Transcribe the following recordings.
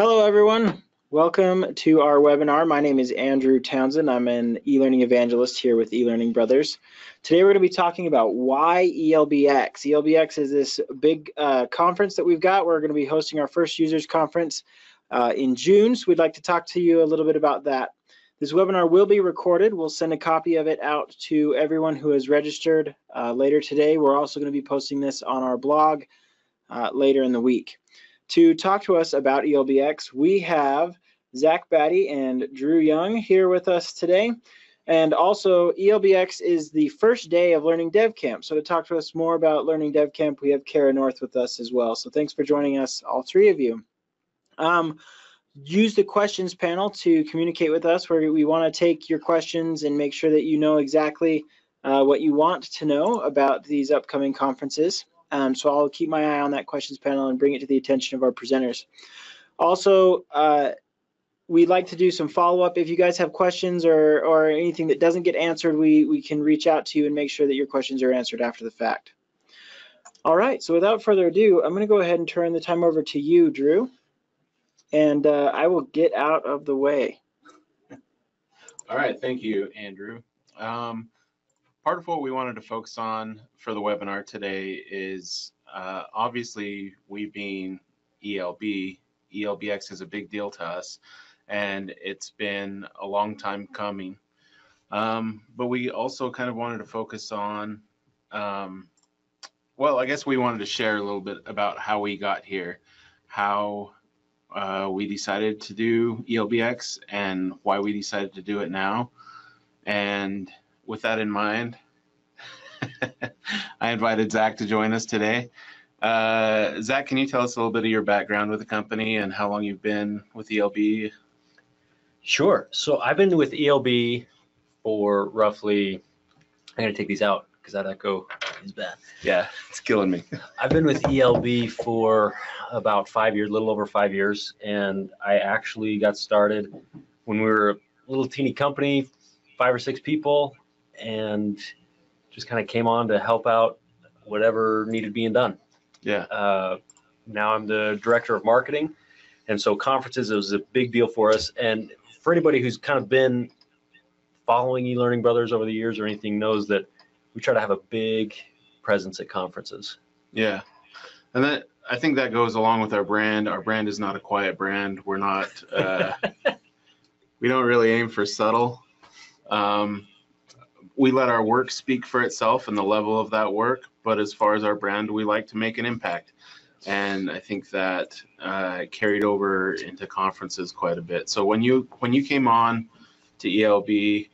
Hello, everyone. Welcome to our webinar. My name is Andrew Townsend. I'm an e-learning evangelist here with eLearning Brothers. Today, we're going to be talking about why eLBX. eLBX is this big conference that we've got. We're going to be hosting our first users conference in June, so we'd like to talk to you a little bit about that. This webinar will be recorded. We'll send a copy of it out to everyone who has registered later today. We're also going to be posting this on our blog later in the week. To talk to us about eLBX, we have Zach Batty and Drew Young here with us today. And also, eLBX is the first day of Learning Dev Camp. So to talk to us more about Learning Dev Camp, we have Kara North with us as well. So thanks for joining us, all three of you. Use the questions panel to communicate with us, where we want to take your questions and make sure that you know exactly what you want to know about these upcoming conferences. So I'll keep my eye on that questions panel and bring it to the attention of our presenters. Also, we'd like to do some follow-up. If you guys have questions or anything that doesn't get answered, we can reach out to you and make sure that your questions are answered after the fact. All right, so without further ado, I'm going to go ahead and turn the time over to you, Drew, and I will get out of the way. All right, thank you, Andrew. Part of what we wanted to focus on for the webinar today is obviously we being eLBX is a big deal to us, and it's been a long time coming. But we also kind of wanted to focus on, well, I guess we wanted to share a little bit about how we got here, how we decided to do eLBX and why we decided to do it now. And with that in mind, I invited Zach to join us today. Zach, can you tell us a little bit of your background with the company and how long you've been with eLB? Sure. So I've been with eLB for roughly, I'm going to take these out because that echo is bad. Yeah, it's killing me. I've been with eLB for about 5 years, a little over 5 years, and I actually got started when we were a little teeny company, 5 or 6 people, and just kind of came on to help out whatever needed being done. Yeah. Now I'm the director of marketing, and so conferences was a big deal for us. And for anybody who's kind of been following eLearning Brothers over the years or anything knows that we try to have a big presence at conferences. Yeah, and that I think that goes along with our brand. Our brand is not a quiet brand. We're not. We don't really aim for subtle. We let our work speak for itself and the level of that work, but as far as our brand, we like to make an impact. And I think that carried over into conferences quite a bit. So when you came on to eLB,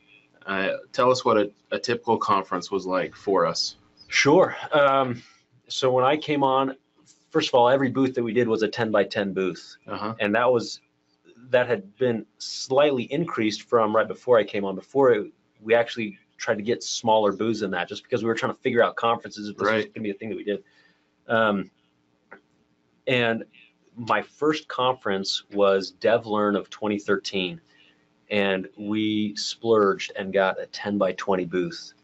tell us what a typical conference was like for us. Sure. So when I came on, first of all, every booth that we did was a 10 by 10 booth. And that had been slightly increased from right before I came on. We actually tried to get smaller booths than that, just because we were trying to figure out conferences if this was going to be a thing that we did. And my first conference was DevLearn of 2013, and we splurged and got a 10 by 20 booth.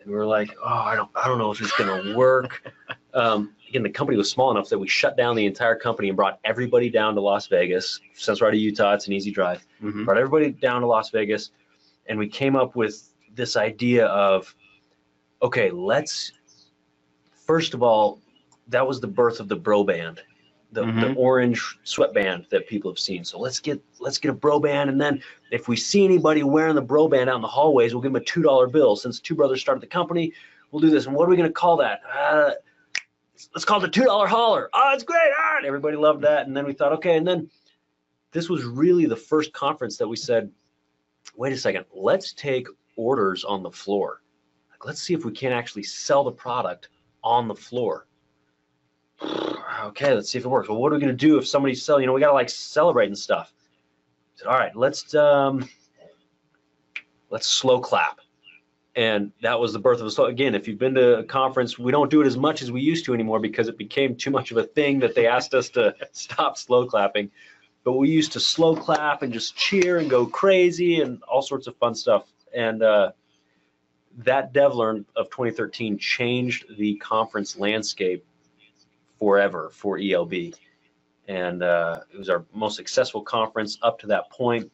And we were like, oh, I don't know if it's going to work. Again, the company was small enough that we shut down the entire company and brought everybody down to Las Vegas. Since we're out of Utah, it's an easy drive. Brought everybody down to Las Vegas, and we came up with this idea of, okay, first of all, that was the birth of the bro band, the orange sweatband that people have seen. So let's get a bro band, and then if we see anybody wearing the bro band out in the hallways, we'll give them a $2 bill. Since two brothers started the company, we'll do this. And what are we going to call that? Let's call it the $2 holler. Oh, it's great. And everybody loved that. And then we thought, okay, and then this was really the first conference that we said, wait a second, let's take orders on the floor. Let's see if we can actually sell the product on the floor. Okay, let's see if it works. Well, what are we going to do if somebody's selling? We got to like celebrate and stuff. I said, all right, let's slow clap. And that was the birth of a slow. Again, if you've been to a conference, we don't do it as much as we used to anymore because it became too much of a thing that they asked us to stop slow clapping. But we used to slow clap and just cheer and go crazy and all sorts of fun stuff. And that DevLearn of 2013 changed the conference landscape forever for eLB. and it was our most successful conference up to that point.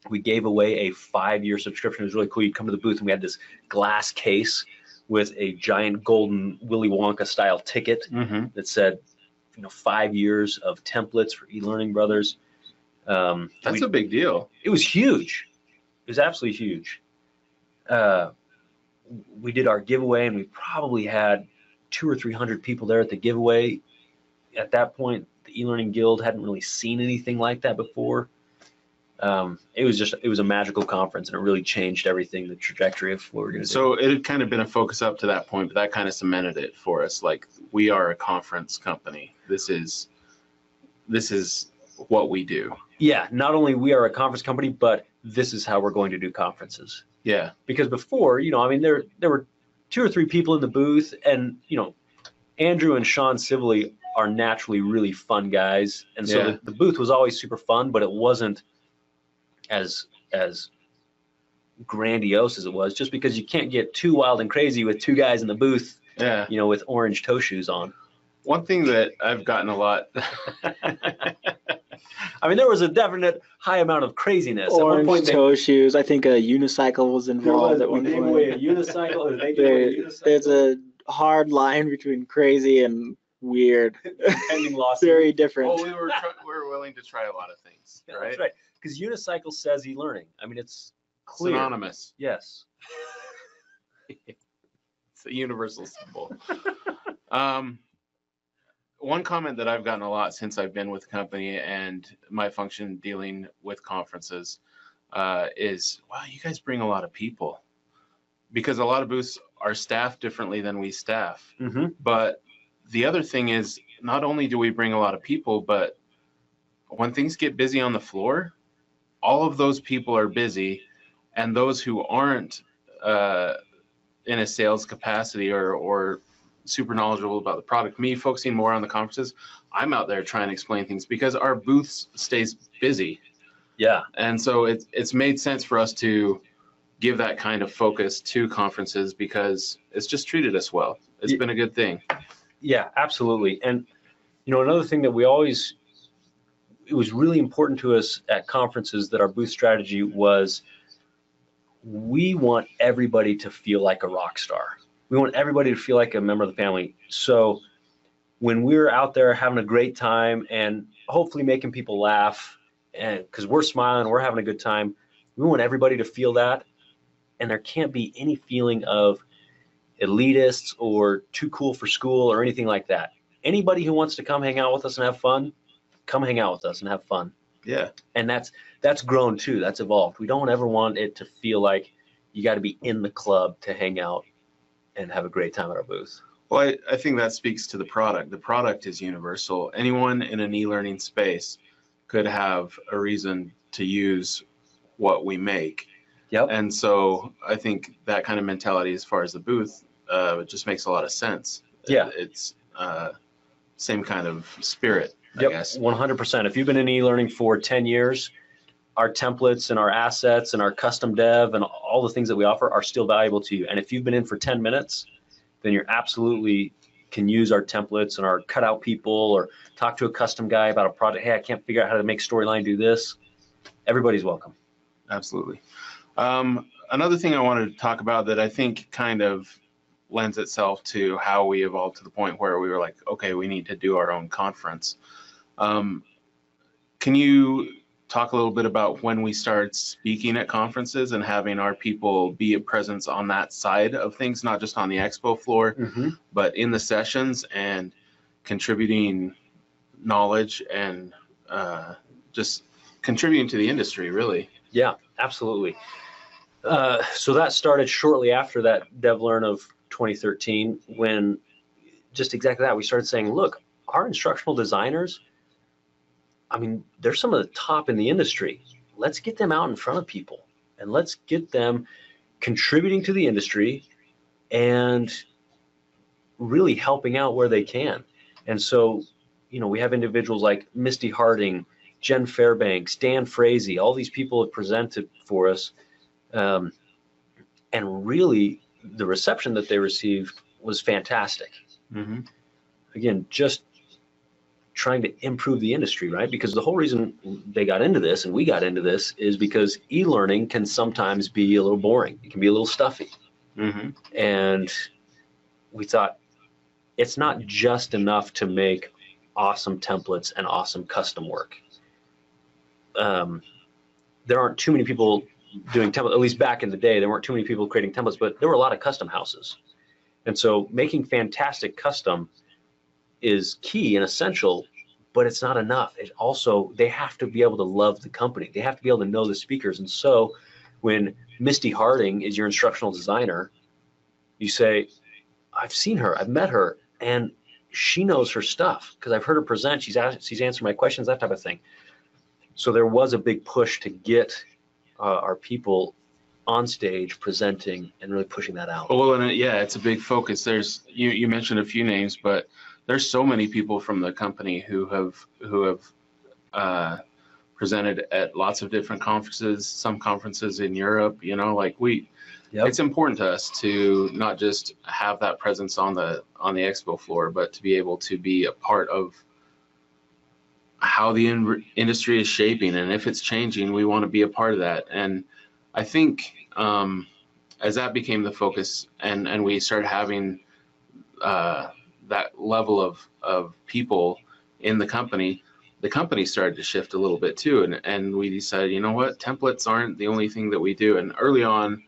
We gave away a 5-year subscription. It was really cool. You'd come to the booth and we had this glass case with a giant golden Willy Wonka style ticket that said, 5 years of templates for eLearning Brothers. That's a big deal. It was huge. It was absolutely huge. We did our giveaway, and we probably had 200 or 300 people there at the giveaway. At that point, the eLearning Guild hadn't really seen anything like that before. It was a magical conference, and it really changed everything, the trajectory of what we're going to do. So it had kind of been a focus up to that point, but that kind of cemented it for us. Like, we are a conference company. This is what we do. Yeah, not only we are a conference company, but this is how we're going to do conferences. Yeah. Because before, there were 2 or 3 people in the booth, and Andrew and Sean Sibley are naturally really fun guys, and so the booth was always super fun, but it wasn't as grandiose as it was, just because you can't get too wild and crazy with 2 guys in the booth, with orange toe shoes on. One thing that I've gotten a lot. There was a definite high amount of craziness. Orange at one point, toe shoes. I think a unicycle was involved at one point. point. A unicycle. There's a hard line between crazy and weird. Very different. Well, we were willing to try a lot of things, right? That's right. Because unicycle says eLearning. It's clear. Synonymous. Yes. It's a universal symbol. One comment that I've gotten a lot since I've been with the company and my function dealing with conferences is, wow, you guys bring a lot of people. Because a lot of booths are staffed differently than we staff. But the other thing is, not only do we bring a lot of people, but when things get busy on the floor, all of those people are busy, and those who aren't in a sales capacity or super knowledgeable about the product, me focusing more on the conferences, I'm out there trying to explain things because our booth stays busy. Yeah. And so it's made sense for us to give that kind of focus to conferences because it's just treated us well. It's been a good thing. Yeah, absolutely. And, another thing that it was really important to us at conferences that our booth strategy was, we want everybody to feel like a rock star. We want everybody to feel like a member of the family. So when we're out there having a great time and hopefully making people laugh, and because we're smiling, we're having a good time, we want everybody to feel that. And there can't be any feeling of elitists or too cool for school or anything like that. Anybody who wants to come hang out with us and have fun, come hang out with us and have fun. Yeah. And that's grown too. That's evolved. We don't ever want it to feel like you got to be in the club to hang out and have a great time at our booth. Well, I think that speaks to the product. The product is universal. Anyone in an e-learning space could have a reason to use what we make. Yep. And so I think that kind of mentality as far as the booth, it just makes a lot of sense. Yeah. It's same kind of spirit, I guess. 100%. If you've been in e-learning for 10 years, our templates and our assets and our custom dev and all the things that we offer are still valuable to you. And if you've been in for 10 minutes, then you're absolutely can use our templates and our cutout people, or talk to a custom guy about a project. Hey, I can't figure out how to make Storyline do this. Everybody's welcome. Absolutely. Another thing I wanted to talk about that I think kind of lends itself to how we evolved to the point where we were like, okay, we need to do our own conference. Can you talk a little bit about when we started speaking at conferences and having our people be a presence on that side of things, not just on the expo floor, but in the sessions and contributing knowledge and just contributing to the industry, really? Yeah, absolutely. So that started shortly after that DevLearn of 2013, when just exactly that, we started saying, look, our instructional designers, they're some of the top in the industry. Let's get them out in front of people and let's get them contributing to the industry and really helping out where they can. And so, we have individuals like Misty Harding, Jen Fairbanks, Dan Frazee, all these people have presented for us. And really the reception that they received was fantastic. Again, just trying to improve the industry, right? Because the whole reason they got into this and we got into this is because e-learning can sometimes be a little boring. It can be a little stuffy. Mm-hmm. And we thought it's not just enough to make awesome templates and awesome custom work. There aren't too many people doing templates, at least back in the day, there weren't too many people creating templates, but there were a lot of custom houses. And so making fantastic custom is key and essential, but it's not enough. It also, they have to be able to love the company. They have to be able to know the speakers. And so when Misty Harding is your instructional designer, you say, I've seen her, I've met her, and she knows her stuff because I've heard her present. She's answered my questions, that type of thing. So there was a big push to get our people on stage presenting and really pushing that out. Well, and yeah, it's a big focus. There's you mentioned a few names, but there's so many people from the company who have presented at lots of different conferences, some conferences in Europe, like it's important to us to not just have that presence on the expo floor, but to be able to be a part of how the industry is shaping. And if it's changing, we want to be a part of that. And I think as that became the focus and we started having that level of people in the company started to shift a little bit too. And we decided, you know what, templates aren't the only thing that we do. And early on,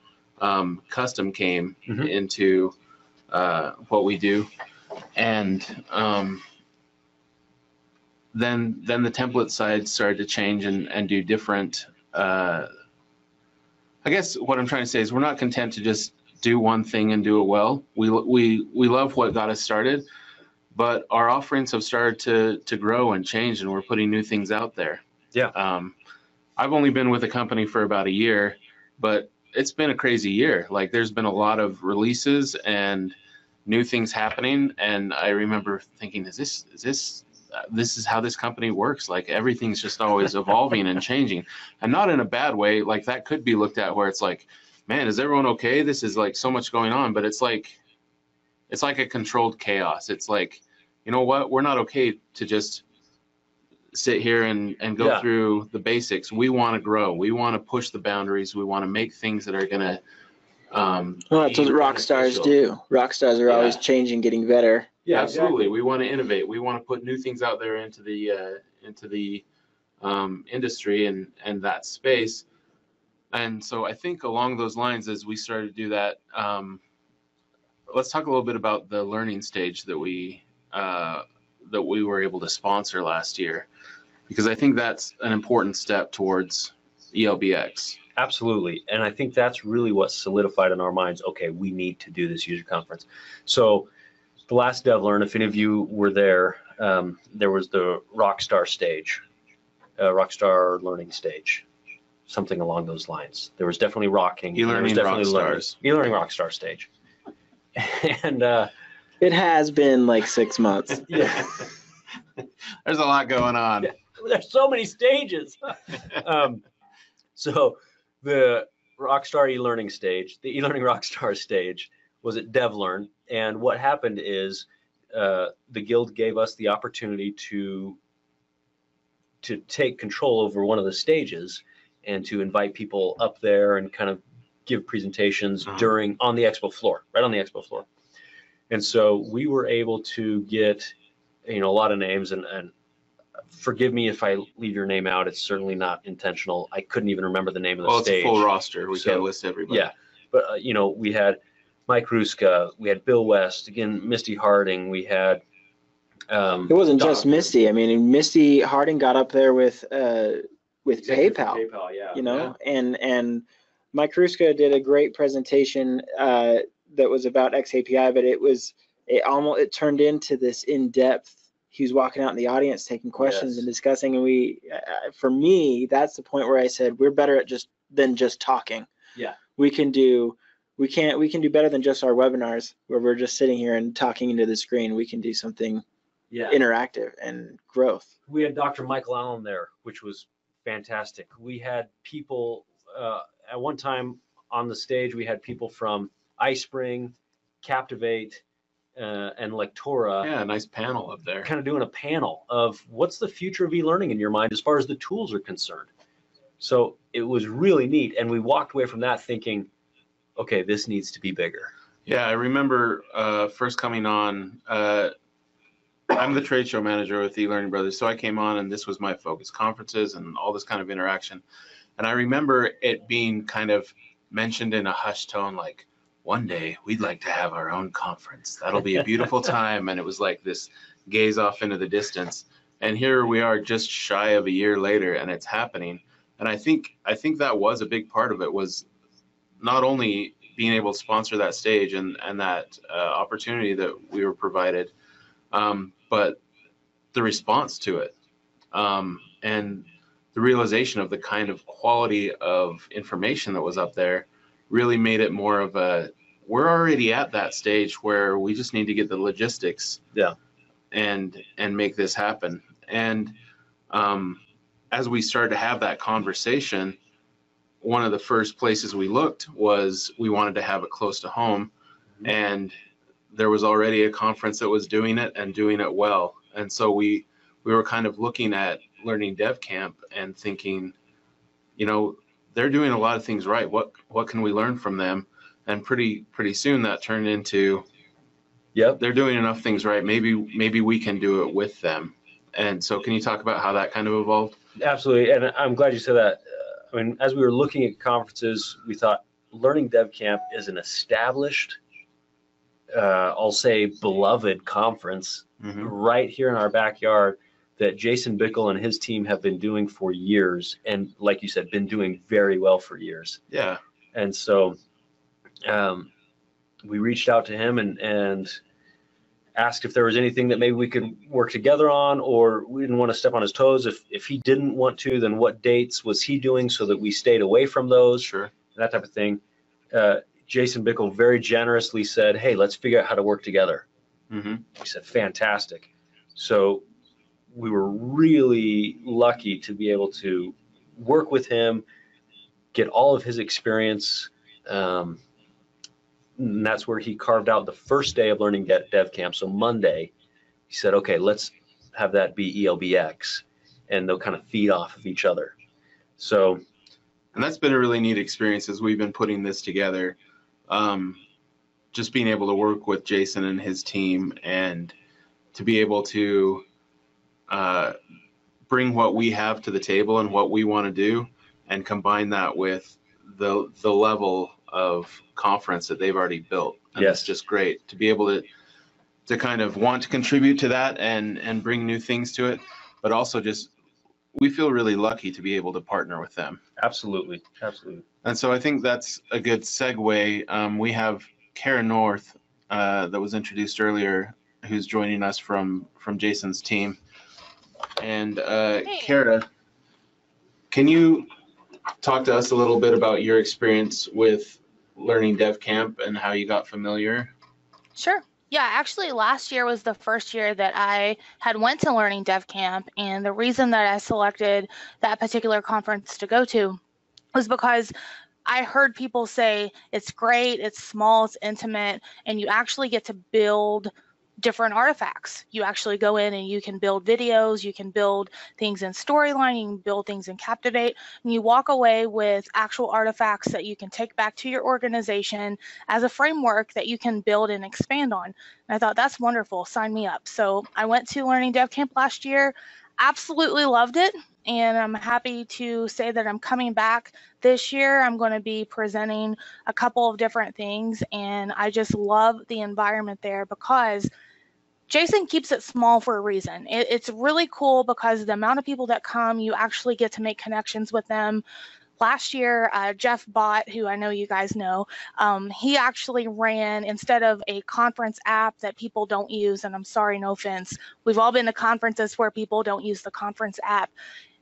custom came into what we do. And then the template side started to change and do different. I guess what I'm trying to say is we're not content to just do one thing and do it well. We love what got us started, but our offerings have started to grow and change, and we're putting new things out there. Yeah. I've only been with the company for about a year, but it's been a crazy year. Like there's been a lot of releases and new things happening, and I remember thinking, this is how this company works. Like everything's just always evolving and changing, and not in a bad way. Like that could be looked at where it's like, man, is everyone okay? This is like so much going on, but it's like a controlled chaos. It's like, you know what? We're not okay to just sit here and go through the basics. We want to grow. We want to push the boundaries. We want to make things that are going to well, that's what rock stars do. Rock stars are always changing, getting better. Yeah, absolutely. Exactly. We want to innovate. We want to put new things out there into the industry and that space. And so I think along those lines, as we started to do that, let's talk a little bit about the learning stage that we were able to sponsor last year, because I think that's an important step towards eLBX. Absolutely. And I think that's really what solidified in our minds, okay, we need to do this user conference. So the last DevLearn, if any of you were there, there was the Rockstar stage, Rockstar learning stage, something along those lines. There was definitely rocking. eLearning Rockstars. eLearning Rockstar stage. And it has been like 6 months. Yeah. There's a lot going on. Yeah. There's so many stages. So the Rockstar eLearning stage, the eLearning Rockstar stage was at DevLearn. And what happened is the guild gave us the opportunity to take control over one of the stages and to invite people up there and kind of give presentations on the expo floor, right on the expo floor. And so we were able to get, a lot of names, and forgive me if I leave your name out. It's certainly not intentional. I couldn't even remember the name of the stage. It's a full roster. We can't list everybody. Yeah, but we had Mike Ruska, we had Bill West, again, Misty Harding, we had. It wasn't just Misty. I mean, Misty Harding got up there with PayPal. PayPal, yeah. And Mike Ruska did a great presentation that was about XAPI, but it turned into this in-depth. He was walking out in the audience taking questions and discussing, and for me, that's the point where I said we're better at than just talking. Yeah, we can do better than just our webinars where we're just sitting here and talking into the screen. We can do something interactive and growth. We had Dr. Michael Allen there, which was fantastic. We had people at one time on the stage. We had people from iSpring, Captivate, and Lectora. Yeah, a nice panel up there. Kind of doing a panel of what's the future of e-learning in your mind as far as the tools are concerned. So it was really neat. And we walked away from that thinking, okay, this needs to be bigger. Yeah, I remember first coming on. I'm the trade show manager with eLearning Brothers, so I came on and this was my focus, conferences and all this kind of interaction. And I remember it being kind of mentioned in a hushed tone, like, one day we'd like to have our own conference. That'll be a beautiful time. And it was like this gaze off into the distance. And here we are just shy of a year later and it's happening. And I think that was a big part of it, was not only being able to sponsor that stage and that opportunity that we were provided, but the response to it, and the realization of the kind of quality of information that was up there really made it more of a, we're already at that stage where we just need to get the logistics and make this happen. And as we started to have that conversation, one of the first places we looked was we wanted to have it close to home. And there was already a conference that was doing it and doing it well. And so we were kind of looking at Learning Dev Camp and thinking, you know, they're doing a lot of things right. What can we learn from them? And pretty soon that turned into, yep, they're doing enough things right. Maybe we can do it with them. And so can you talk about how that kind of evolved? Absolutely. And I'm glad you said that. I mean, as we were looking at conferences, we thought Learning Dev Camp is an established, I'll say beloved conference right here in our backyard that Jason Bickle and his team have been doing for years. And like you said, been doing very well for years. Yeah. And so we reached out to him and asked if there was anything that maybe we could work together on, or we didn't want to step on his toes. If he didn't want to, then what dates was he doing so that we stayed away from those? Sure. That type of thing. Jason Bickle very generously said, hey, let's figure out how to work together. We said, fantastic. So we were really lucky to be able to work with him, get all of his experience. And that's where he carved out the first day of Learning Dev Camp. So Monday, he said, okay, let's have that be eLBX. And they'll kind of feed off of each other. So, and that's been a really neat experience as we've been putting this together. Just being able to work with Jason and his team and to be able to bring what we have to the table and what we want to do and combine that with the level of conference that they've already built. And yes, it's just great to be able to kind of want to contribute to that and bring new things to it, but also just, we feel really lucky to be able to partner with them. Absolutely. Absolutely. And so I think that's a good segue. We have Kara North that was introduced earlier, who's joining us from Jason's team. And Hey. Kara, can you talk to us a little bit about your experience with Learning Dev Camp and how you got familiar? Sure. Yeah, actually last year was the first year that I had went to Learning Dev Camp, and the reason that I selected that particular conference to go to was because I heard people say it's great, it's small, it's intimate, and you actually get to build different artifacts. You actually go in and you can build videos, you can build things in Storyline, you can build things in Captivate, and you walk away with actual artifacts that you can take back to your organization as a framework that you can build and expand on. And I thought, that's wonderful, sign me up. So I went to Learning Dev Camp last year, absolutely loved it, and I'm happy to say that I'm coming back this year. I'm going to be presenting a couple of different things, and I just love the environment there because Jason keeps it small for a reason. It's really cool because the amount of people that come, you actually get to make connections with them. Last year, Jeff Bott, who I know you guys know, he actually ran, instead of a conference app that people don't use, and I'm sorry, no offense, we've all been to conferences where people don't use the conference app.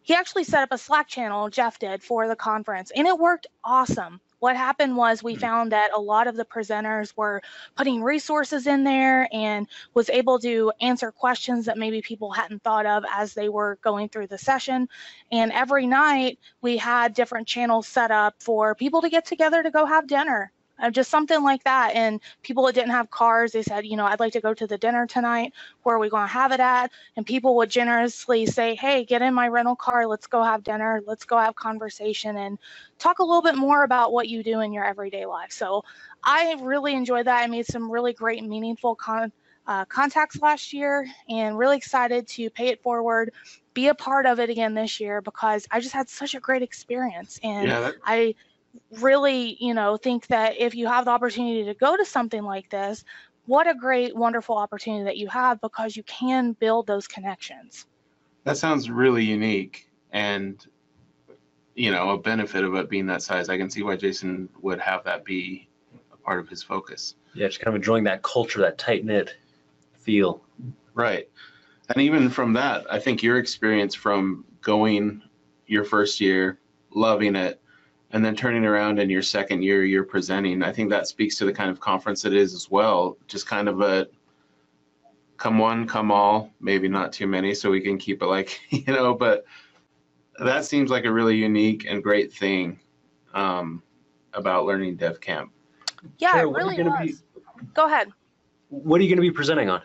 He actually set up a Slack channel, Jeff did, for the conference, and it worked awesome. What happened was we found that a lot of the presenters were putting resources in there and was able to answer questions that maybe people hadn't thought of as they were going through the session. And every night we had different channels set up for people to get together to go have dinner. just something like that. And people that didn't have cars, they said, you know, I'd like to go to the dinner tonight. Where are we going to have it at? And people would generously say, hey, get in my rental car. Let's go have dinner. Let's go have conversation and talk a little bit more about what you do in your everyday life. So I really enjoyed that. I made some really great, meaningful contacts last year, and really excited to pay it forward, be a part of it again this year, because I just had such a great experience. And Yeah, I really, you know, think that if you have the opportunity to go to something like this, what a great, wonderful opportunity that you have, because you can build those connections. that sounds really unique, and you know, a benefit of it being that size. I can see why Jason would have that be a part of his focus. Yeah, just kind of enjoying that culture, that tight-knit feel. Right. And even from that, I think your experience from going your first year, loving it, and then turning around in your second year, you're presenting, I think that speaks to the kind of conference it is as well. Just kind of a come one, come all, maybe not too many, so we can keep it like, you know, but that seems like a really unique and great thing about Learning Dev Camp. Yeah, Sarah, it really was. Go ahead. What are you going to be presenting on?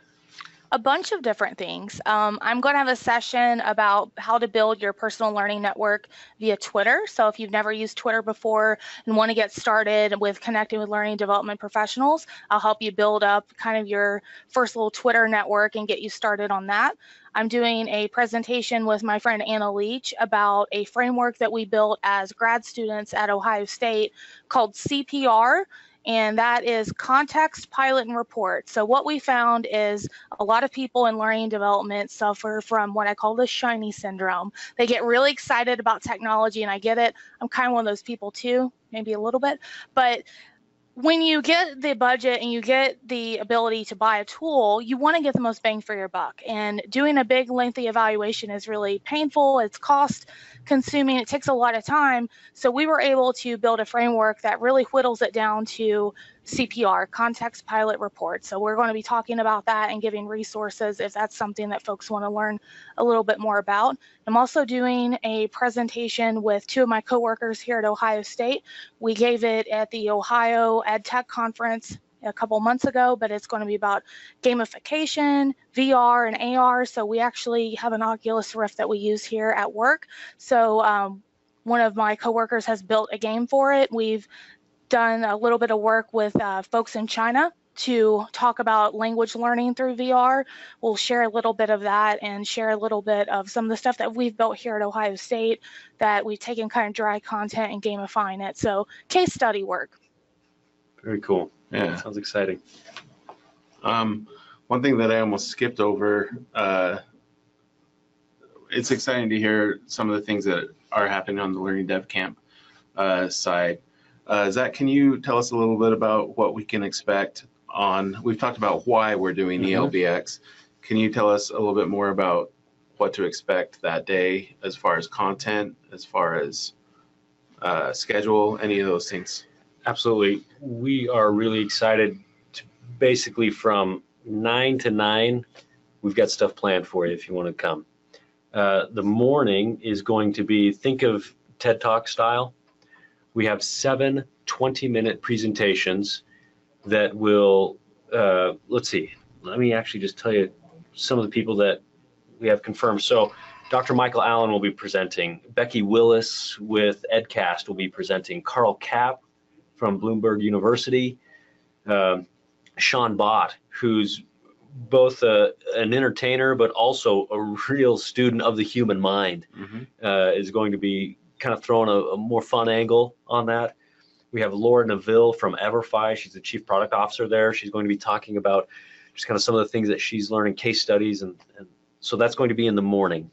A bunch of different things. I'm going to have a session about how to build your personal learning network via Twitter. So if you've never used Twitter before and want to get started with connecting with learning development professionals, I'll help you build up kind of your first little Twitter network and get you started on that. I'm doing a presentation with my friend Anna Leach about a framework that we built as grad students at Ohio State called CPR. And that is context, pilot, and report. So what we found is a lot of people in learning development suffer from what I call the shiny syndrome. They get really excited about technology, and I get it. I'm kind of one of those people too, maybe a little bit. But when you get the budget and you get the ability to buy a tool, you want to get the most bang for your buck. And doing a big, lengthy evaluation is really painful. It's cost consuming. It takes a lot of time. So we were able to build a framework that really whittles it down to CPR, context, pilot, report. So we're going to be talking about that and giving resources if that's something that folks want to learn a little bit more about. I'm also doing a presentation with two of my coworkers here at Ohio State. We gave it at the Ohio Ed Tech Conference a couple months ago, but it's going to be about gamification, VR, and AR. So we actually have an Oculus Rift that we use here at work. So one of my coworkers has built a game for it. We've done a little bit of work with folks in China to talk about language learning through VR. We'll share a little bit of that and share a little bit of some of the stuff that we've built here at Ohio State that we've taken kind of dry content and gamifying it. So case study work. Very cool. Yeah. Sounds exciting. One thing that I almost skipped over, it's exciting to hear some of the things that are happening on the Learning Dev Camp side. Zach, can you tell us a little bit about what we can expect we've talked about why we're doing eLBX. Can you tell us a little bit more about what to expect that day as far as content, as far as schedule, any of those things? Absolutely. We are really excited to basically from 9 to 9, we've got stuff planned for you if you want to come. The morning is going to be, think of TED Talk style. We have 7 20-minute presentations that will, let's see, let me actually just tell you some of the people that we have confirmed. So Dr. Michael Allen will be presenting. Becky Willis with EdCast will be presenting. Carl Kapp from Bloomberg University. Sean Bott, who's both an entertainer but also a real student of the human mind, is going to be kind of throwing a more fun angle on that. We have Laura Neville from Everfi. She's the chief product officer there. She's going to be talking about just kind of some of the things that she's learning, case studies, and so that's going to be in the morning.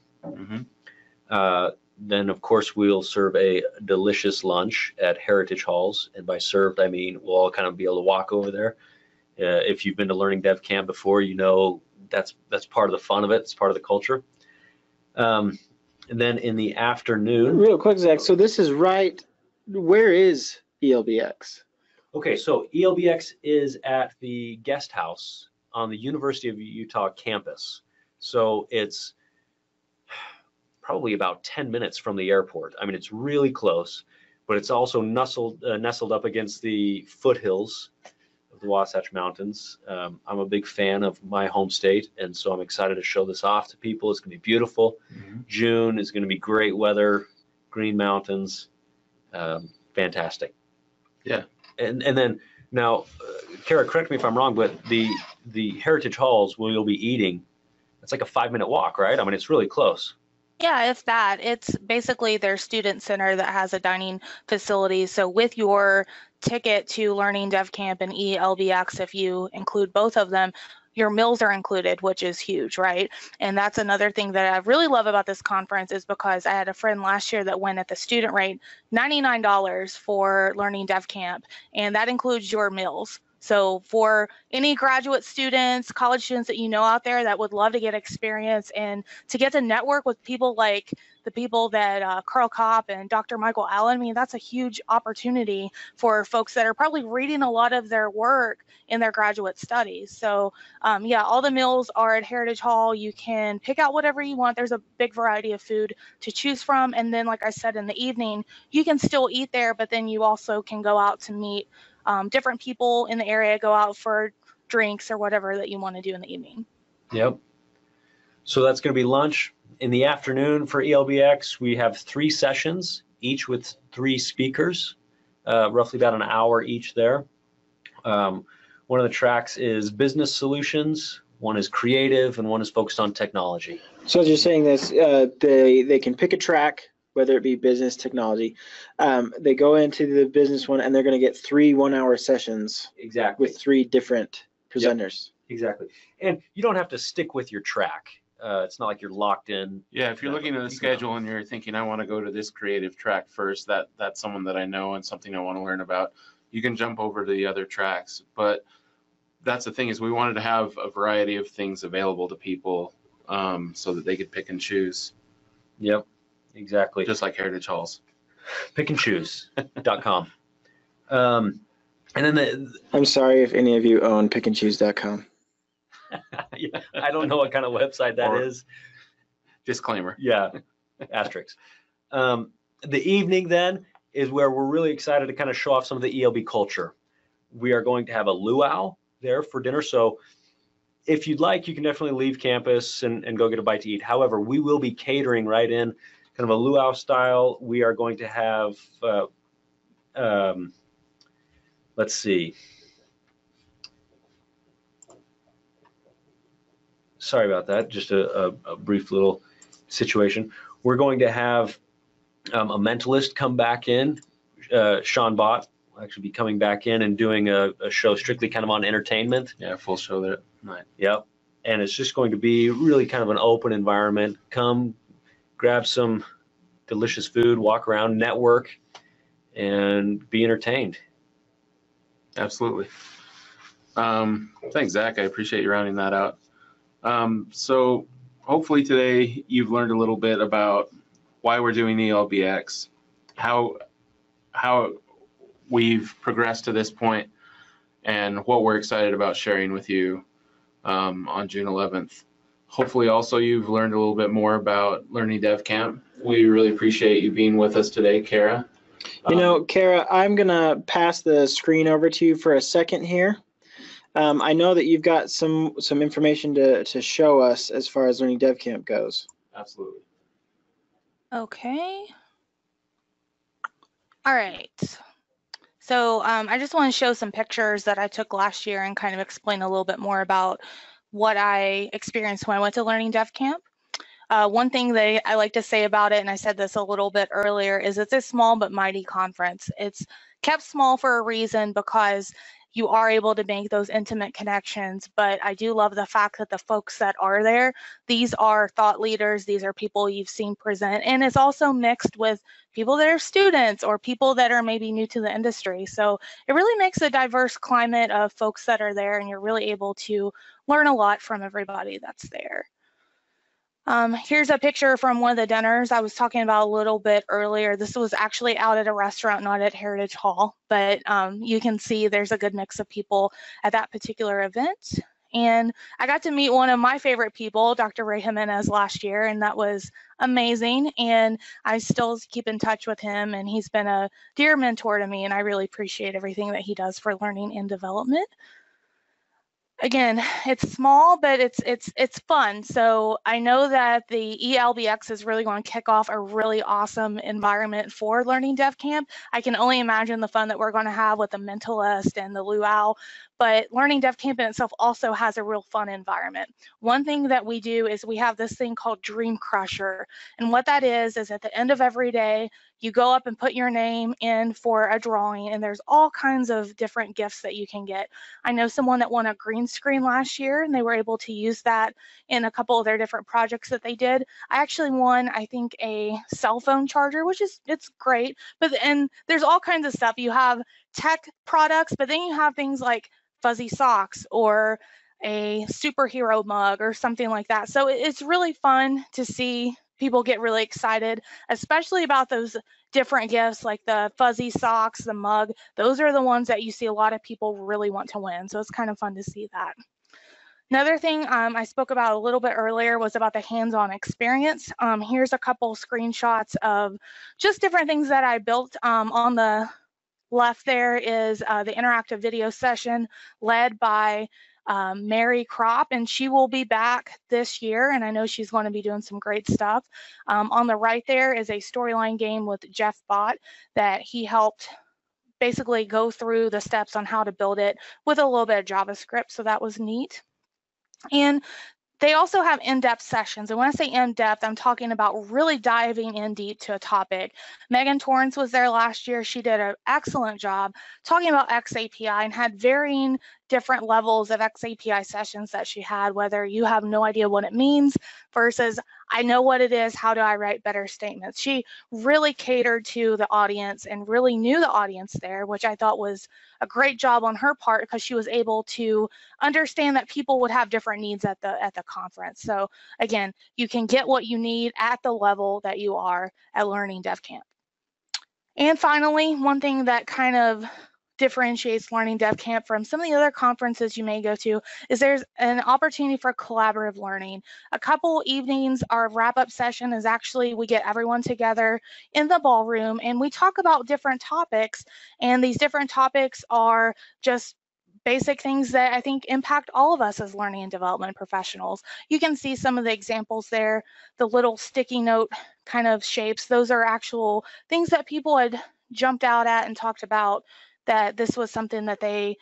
Then, of course, we'll serve a delicious lunch at Heritage Halls, and by served, I mean we'll all kind of be able to walk over there. If you've been to Learning Dev Camp before, you know that's part of the fun of it. It's part of the culture. And then in the afternoon. Real quick, Zach, so this is right, where is eLBX? Okay, so eLBX is at the guest house on the University of Utah campus. So it's probably about 10 minutes from the airport. I mean, it's really close. but it's also nestled up against the foothills of the Wasatch Mountains. I'm a big fan of my home state, and so I'm excited to show this off to people. It's going to be beautiful. June is going to be great weather, green mountains, fantastic. Yeah. And then now, Kara, correct me if I'm wrong, but the Heritage Halls where you'll be eating, it's like a 5-minute walk, right? I mean, it's really close. Yeah, if that. It's basically their student center that has a dining facility. So with your ticket to Learning Dev Camp and eLBX, if you include both of them, your meals are included, which is huge, right? And that's another thing that I really love about this conference is because I had a friend last year that went at the student rate, $99 for Learning Dev Camp, and that includes your meals. So for any graduate students, college students that you know out there that would love to get experience and to get to network with people like the people that Carl Kopp and Dr. Michael Allen, I mean, that's a huge opportunity for folks that are probably reading a lot of their work in their graduate studies. So yeah, all the meals are at Heritage Hall. You can pick out whatever you want. There's a big variety of food to choose from. And then, like I said, in the evening, you can still eat there, but then you also can go out to meet different people in the area, go out for drinks or whatever that you want to do in the evening. Yep. So that's going to be lunch. In the afternoon for eLBX, we have 3 sessions, each with 3 speakers, roughly about an hour each there. One of the tracks is business solutions, one is creative, and one is focused on technology. So as you're saying this, they can pick a track, whether it be business, technology. They go into the business one and they're going to get 3 one-hour sessions. Exactly. With 3 different presenters. Yep. Exactly. And you don't have to stick with your track. It's not like you're locked in. Yeah, if you're looking at the schedule and you're thinking, I want to go to this creative track first, that's someone that I know and something I want to learn about, you can jump over to the other tracks. But that's the thing, is we wanted to have a variety of things available to people so that they could pick and choose. Yep, exactly. Just like Heritage Halls. Pickandchoose.com. And then I'm sorry if any of you own pickandchoose.com. Yeah, I don't know what kind of website that is. Disclaimer. Yeah, asterisk. The evening then is where we're really excited to kind of show off some of the ELB culture. We are going to have a luau there for dinner. So if you'd like, you can definitely leave campus and go get a bite to eat. However, we will be catering right in kind of a luau style. We are going to have, let's see. Sorry about that, just a brief little situation. We're going to have a mentalist come back in. Sean Bott will actually be coming back in and doing a show strictly kind of on entertainment. Yeah, full show that night. Yep. And it's just going to be really kind of an open environment. Come, grab some delicious food, walk around, network, and be entertained. Absolutely. Thanks, Zach. I appreciate you rounding that out. So hopefully today you've learned a little bit about why we're doing eLBX, how we've progressed to this point, and what we're excited about sharing with you on June 11th. Hopefully also you've learned a little bit more about Learning Dev Camp. We really appreciate you being with us today, Kara. You know, Kara, I'm going to pass the screen over to you for a second here. I know that you've got some information to show us as far as Learning Dev Camp goes. Absolutely. Okay. All right. So I just want to show some pictures that I took last year and kind of explain a little bit more about what I experienced when I went to Learning Dev Camp. One thing that I like to say about it, and I said this a little bit earlier, is it's a small but mighty conference. It's kept small for a reason because you are able to make those intimate connections, but I do love the fact that the folks that are there, these are thought leaders, these are people you've seen present, and it's also mixed with people that are students or people that are maybe new to the industry. So it really makes a diverse climate of folks that are there, and you're really able to learn a lot from everybody that's there. Here's a picture from one of the dinners I was talking about a little bit earlier. This was actually out at a restaurant, not at Heritage Hall, but you can see there's a good mix of people at that particular event. And I got to meet one of my favorite people, Dr. Ray Jimenez, last year, and that was amazing. And I still keep in touch with him, and he's been a dear mentor to me, and I really appreciate everything that he does for learning and development. Again, it's small, but it's fun. So I know that the eLBX is really going to kick off a really awesome environment for Learning Dev Camp. I can only imagine the fun that we're going to have with the Mentalist and the Luau, but Learning Dev Camp in itself also has a real fun environment. One thing that we do is we have this thing called Dream Crusher, and what that is at the end of every day, you go up and put your name in for a drawing, and there's all kinds of different gifts that you can get. I know someone that won a green screen last year, and they were able to use that in a couple of their different projects that they did. I actually won, I think, a cell phone charger, which is, it's great. And there's all kinds of stuff. You have tech products, but then you have things like fuzzy socks or a superhero mug or something like that. So it's really fun to see people get really excited, especially about those different gifts like the fuzzy socks, the mug. Those are the ones that you see a lot of people really want to win. So it's kind of fun to see that. Another thing I spoke about a little bit earlier was about the hands-on experience. Here's a couple screenshots of just different things that I built. On the left there is the interactive video session led by Mary Kropp, and she will be back this year, and I know she's going to be doing some great stuff. On the right there is a storyline game with Jeff Bott that he helped basically go through the steps on how to build it with a little bit of JavaScript, so that was neat. And they also have in-depth sessions. And when I say in-depth, I'm talking about really diving in deep to a topic. Megan Torrance was there last year. She did an excellent job talking about XAPI and had varying different levels of XAPI sessions that she had, whether you have no idea what it means versus I know what it is, how do I write better statements? She really catered to the audience and really knew the audience there, which I thought was a great job on her part because she was able to understand that people would have different needs at the conference. So again, you can get what you need at the level that you are at Learning Dev Camp. And finally, one thing that kind of differentiates Learning Dev Camp from some of the other conferences you may go to is there's an opportunity for collaborative learning. A couple evenings, our wrap-up session is actually we get everyone together in the ballroom and we talk about different topics, and these different topics are just basic things that I think impact all of us as learning and development professionals. You can see some of the examples there, the little sticky note kind of shapes. Those are actual things that people had jumped out at and talked about, that this was something that they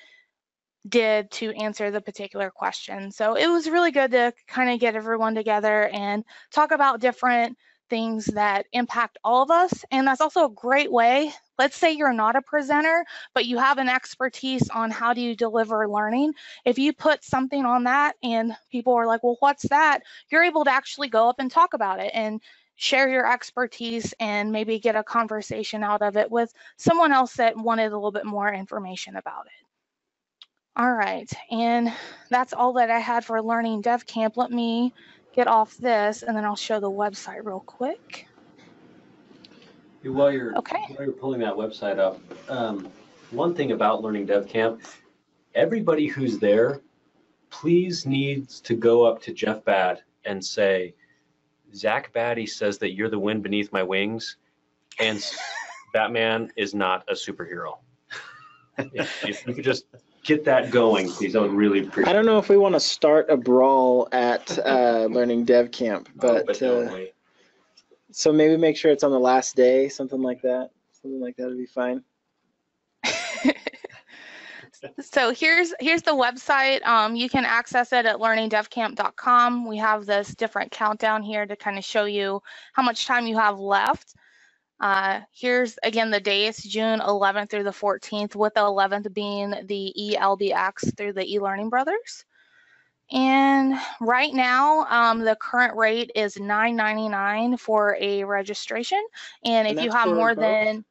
did to answer the particular question. So it was really good to kind of get everyone together and talk about different things that impact all of us. And that's also a great way. Let's say you're not a presenter, but you have an expertise on how do you deliver learning. If you put something on that and people are like, well, what's that? You're able to actually go up and talk about it and share your expertise and maybe get a conversation out of it with someone else that wanted a little bit more information about it. All right, and that's all that I had for Learning Dev Camp. Let me get off this and then I'll show the website real quick. While you're pulling that website up, one thing about Learning Dev Camp, everybody who's there, please needs to go up to Jeff Badd and say, Zach Batty says that you're the wind beneath my wings, and Batman is not a superhero. If you could just get that going, please, I would really appreciate it. I don't know if we want to start a brawl at Learning Dev Camp, but so maybe make sure it's on the last day, something like that. Something like that would be fine. So here's the website. You can access it at learningdevcamp.com. We have this different countdown here to kind of show you how much time you have left. Here's again the dates, June 11th through the 14th, with the 11th being the eLBX through the eLearning Brothers. And right now, the current rate is $9.99 for a registration. And if you have more than,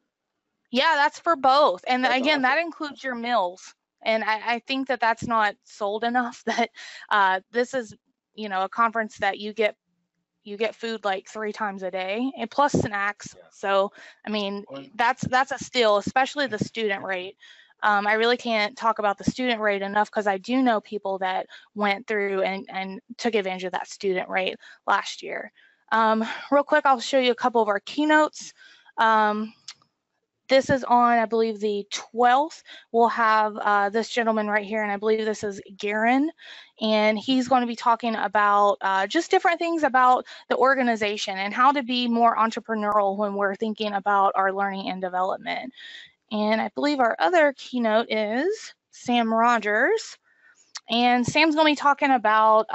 yeah, that's for both. And again, awesome. That includes your meals. And I think that that's not sold enough, that this is, you know, a conference that you get food like 3 times a day and plus snacks. Yeah. So, I mean, that's a steal, especially the student rate. I really can't talk about the student rate enough because I do know people that went through and took advantage of that student rate last year. Real quick, I'll show you a couple of our keynotes. This is on, I believe, the 12th. We'll have this gentleman right here, and I believe this is Garen, and he's going to be talking about just different things about the organization and how to be more entrepreneurial when we're thinking about our learning and development. And I believe our other keynote is Sam Rogers. And Sam's going to be talking about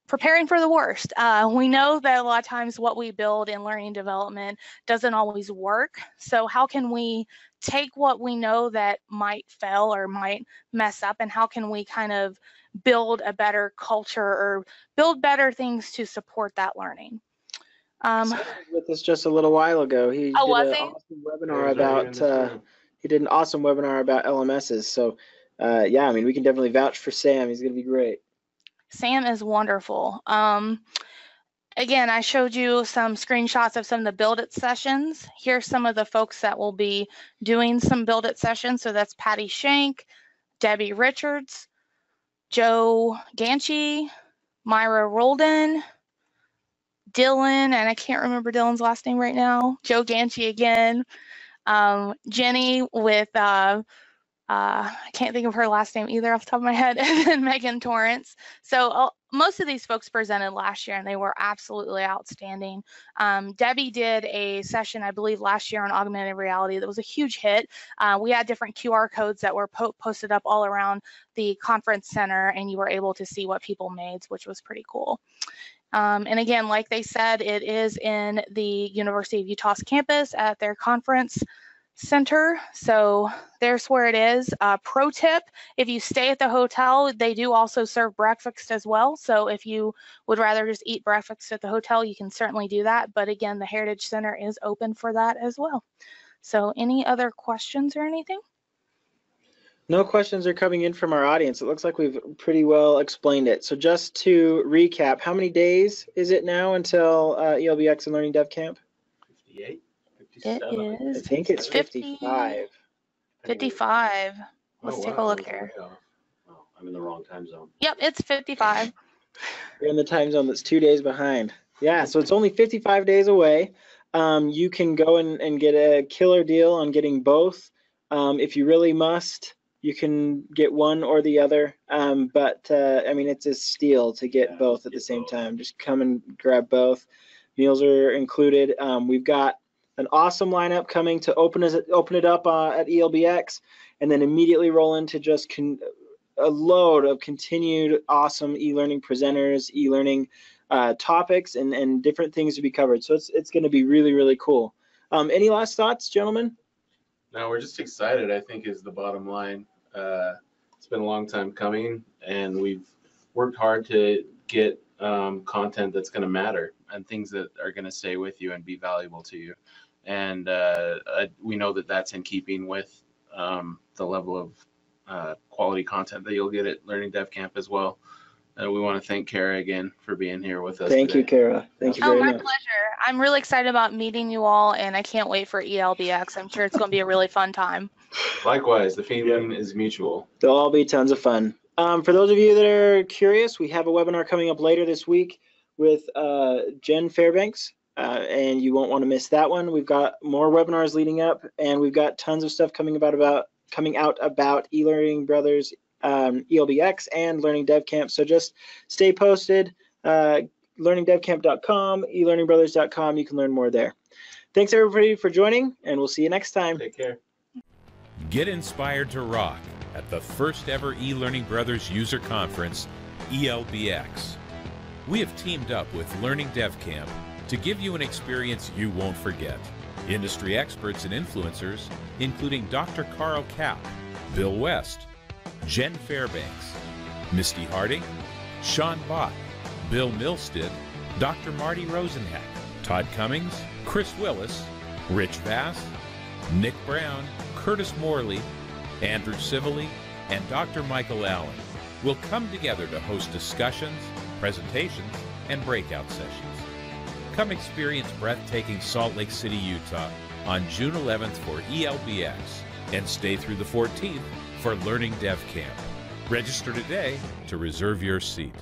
preparing for the worst. We know that a lot of times what we build in learning and development doesn't always work. So how can we take what we know that might fail or might mess up, and how can we kind of build a better culture or build better things to support that learning? Sam was with us just a little while ago. He did was an he? awesome webinar about he did an awesome webinar about LMSs. So yeah, I mean, we can definitely vouch for Sam. He's going to be great. Sam is wonderful. Again, I showed you some screenshots of some of the Build It sessions. Here's some of the folks that will be doing some Build It sessions. So that's Patty Shank, Debbie Richards, Joe Ganchi, Myra Rolden, Dylan, and I can't remember Dylan's last name right now, Joe Ganchi again, Jenny with I can't think of her last name either off the top of my head, and then Megan Torrance. So most of these folks presented last year, and they were absolutely outstanding. Debbie did a session, I believe, last year on augmented reality that was a huge hit. We had different QR codes that were posted up all around the conference center, and you were able to see what people made, which was pretty cool. And again, like they said, it is in the University of Utah's campus at their conference center. So there's where it is. Pro tip, if you stay at the hotel, they do also serve breakfast as well. So if you would rather just eat breakfast at the hotel, you can certainly do that. But again, the Heritage Center is open for that as well. So any other questions or anything? No questions are coming in from our audience. It looks like we've pretty well explained it. So just to recap, how many days is it now until eLBX and Learning Dev Camp? 58? It is. I think it's 55. 55. Let's take a look here. Oh, I'm in the wrong time zone. Yep, it's 55. You're in the time zone that's 2 days behind. Yeah, so it's only 55 days away. You can go and get a killer deal on getting both. If you really must, you can get one or the other. I mean, it's a steal to get both at the same time. Just come and grab both. Meals are included. We've got an awesome lineup coming to open it up at eLBX, and then immediately roll into just a load of continued awesome e-learning presenters, e-learning topics, and different things to be covered. So it's going to be really, really cool. Any last thoughts, gentlemen? No, we're just excited, I think, is the bottom line. It's been a long time coming, and we've worked hard to get content that's going to matter and things that are going to stay with you and be valuable to you. And we know that that's in keeping with the level of quality content that you'll get at Learning Dev Camp as well. We want to thank Kara again for being here with us. Thank you, Kara. Thank you very much. My pleasure. I'm really excited about meeting you all, and I can't wait for eLBX. I'm sure it's going to be a really fun time. Likewise, the feeling is mutual. They'll all be tons of fun. For those of you that are curious, we have a webinar coming up later this week with Jen Fairbanks. And you won't want to miss that one. We've got more webinars leading up, and we've got tons of stuff coming out about eLearning Brothers, eLBX, and Learning Dev Camp. So just stay posted. LearningDevCamp.com, eLearningBrothers.com. You can learn more there. Thanks everybody for joining, and we'll see you next time. Take care. Get inspired to rock at the first ever eLearning Brothers user conference, eLBX. We have teamed up with Learning Dev Camp to give you an experience you won't forget. Industry experts and influencers, including Dr. Carl Kapp, Bill West, Jen Fairbanks, Misty Harding, Sean Bott, Bill Milstead, Dr. Marty Rosenhack, Todd Cummings, Chris Willis, Rich Bass, Nick Brown, Curtis Morley, Andrew Civily, and Dr. Michael Allen will come together to host discussions, presentations, and breakout sessions. Come experience breathtaking Salt Lake City, Utah on June 11th for eLBX and stay through the 14th for Learning Dev Camp. Register today to reserve your seat.